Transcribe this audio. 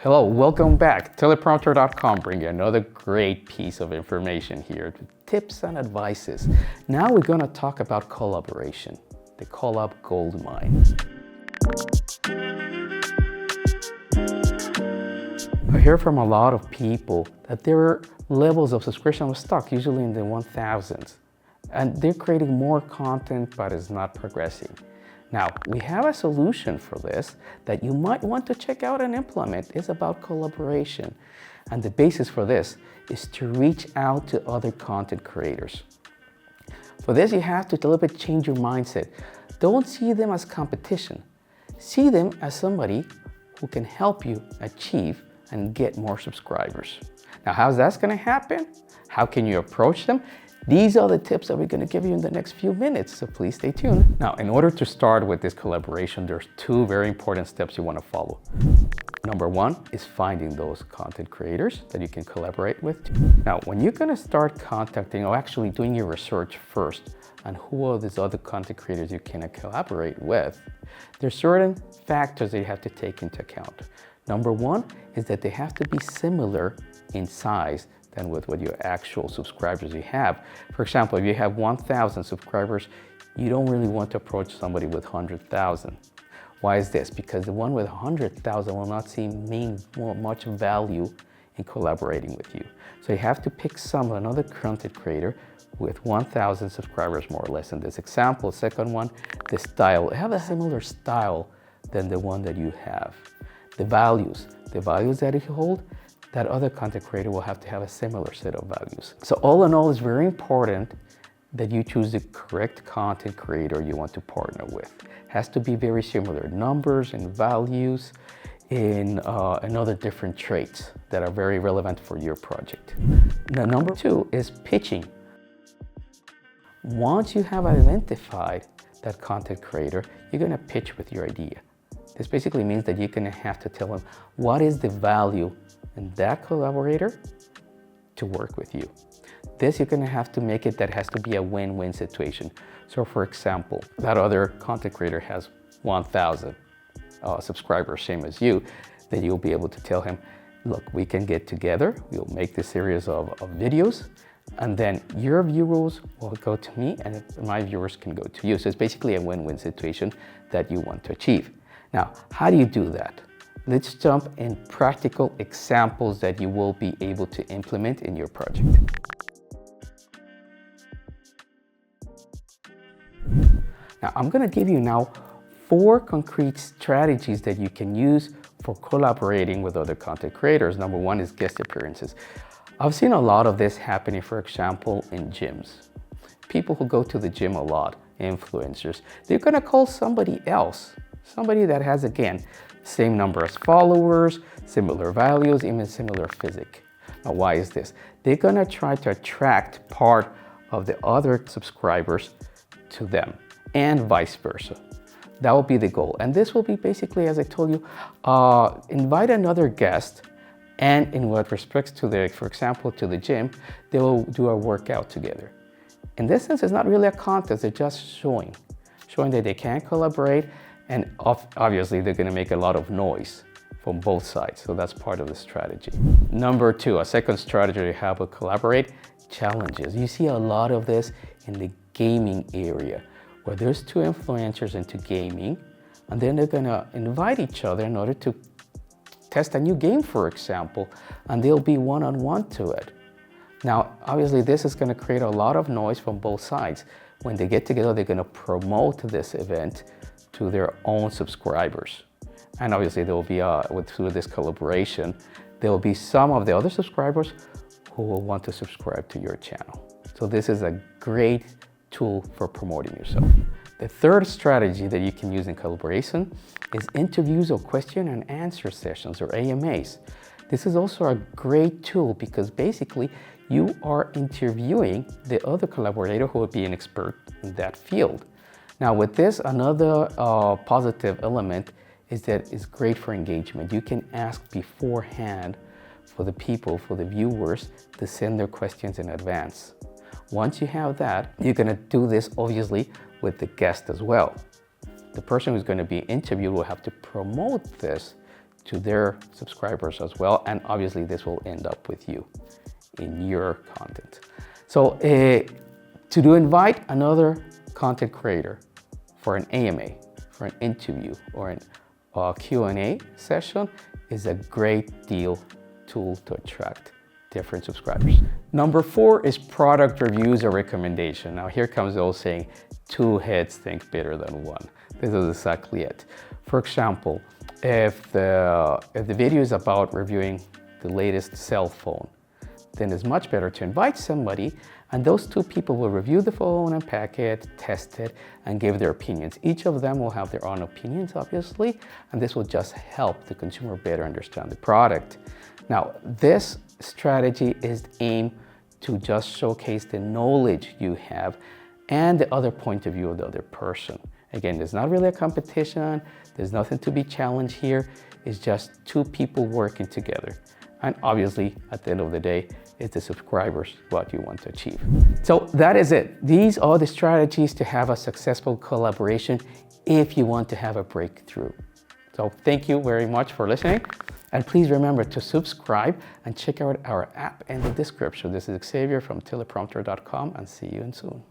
Hello, welcome back. Teleprompter.com bring you another great piece of information here, tips and advices. Now we're going to talk about collaboration, the Collab gold mine. I hear from a lot of people that their levels of subscription are stuck, usually in the 1000s, and they're creating more content, but it's not progressing. Now, we have a solution for this that you might want to check out and implement. It's about collaboration. And the basis for this is to reach out to other content creators. For this, you have to a little bit change your mindset. Don't see them as competition. See them as somebody who can help you achieve and get more subscribers. Now, how's that going to happen? How can you approach them? These are the tips that we're going to give you in the next few minutes, so please stay tuned. Now, in order to start with this collaboration, there's two very important steps you want to follow. Number one is finding those content creators that you can collaborate with. Now, when you're going to start contacting or actually doing your research first on who are these other content creators you can collaborate with, there's certain factors that you have to take into account. Number one is that they have to be similar in size than with what your actual subscribers you have. For example, if you have 1,000 subscribers, you don't really want to approach somebody with 100,000. Why is this? Because the one with 100,000 will not see much value in collaborating with you. So you have to pick another content creator with 1,000 subscribers, more or less. In this example, second one, the style. Have a similar style than the one that you have. The values that you hold, that other content creator will have to have a similar set of values. So all in all, it's very important that you choose the correct content creator you want to partner with. It has to be very similar, numbers and values and other different traits that are very relevant for your project. Now, number two is pitching. Once you have identified that content creator, you're gonna pitch with your idea. This basically means that you're gonna have to tell them what is the value in that collaborator to work with you. This you're gonna have to make it that has to be a win-win situation. So for example, that other content creator has 1,000 subscribers, same as you, then you'll be able to tell him, look, we can get together, we'll make this series of videos, and then your viewers will go to me and my viewers can go to you. So it's basically a win-win situation that you want to achieve. Now, how do you do that? Let's jump in practical examples that you will be able to implement in your project. Now, I'm going to give you now 4 concrete strategies that you can use for collaborating with other content creators. Number one is guest appearances. I've seen a lot of this happening, for example, in gyms. People who go to the gym a lot, influencers, they're going to call somebody else, somebody that has, again, same number as followers, similar values, even similar physique. Now, why is this? They're gonna try to attract part of the other subscribers to them and vice versa. That will be the goal. And this will be basically, as I told you, invite another guest, and in what respects to for example, to the gym, they will do a workout together. In this sense, it's not really a contest, they're just showing that they can collaborate. And obviously, they're going to make a lot of noise from both sides. So that's part of the strategy. Number two, a second strategy to have a collaborate, challenges. You see a lot of this in the gaming area, where there's 2 influencers into gaming, and then they're going to invite each other in order to test a new game, for example, and they'll be one-on-one to it. Now, obviously, this is going to create a lot of noise from both sides. When they get together, they're going to promote this event to their own subscribers. And obviously there will be, through this collaboration, there will be some of the other subscribers who will want to subscribe to your channel. So this is a great tool for promoting yourself. The third strategy that you can use in collaboration is interviews or question and answer sessions, or AMAs. This is also a great tool because basically you are interviewing the other collaborator who will be an expert in that field. Now with this, another positive element is that it's great for engagement. You can ask beforehand for the people, for the viewers, to send their questions in advance. Once you have that, you're gonna do this obviously with the guest as well. The person who's gonna be interviewed will have to promote this to their subscribers as well. And obviously this will end up with you in your content. So to invite another content creator for an AMA, for an interview, or a Q&A session is a great tool to attract different subscribers. Number 4 is product reviews or recommendation. Now here comes the old saying, 2 heads think better than one. This is exactly it. For example, if the video is about reviewing the latest cell phone, then it's much better to invite somebody, and those 2 people will review the phone, unpack it, test it, and give their opinions. Each of them will have their own opinions, obviously, and this will just help the consumer better understand the product. Now, this strategy is aimed to just showcase the knowledge you have and the other point of view of the other person. Again, there's not really a competition, there's nothing to be challenged here, it's just 2 people working together. And obviously, at the end of the day, it's the subscribers what you want to achieve. So that is it. These are the strategies to have a successful collaboration if you want to have a breakthrough. So thank you very much for listening. And please remember to subscribe and check out our app in the description. This is Xavier from Teleprompter.com, and see you soon.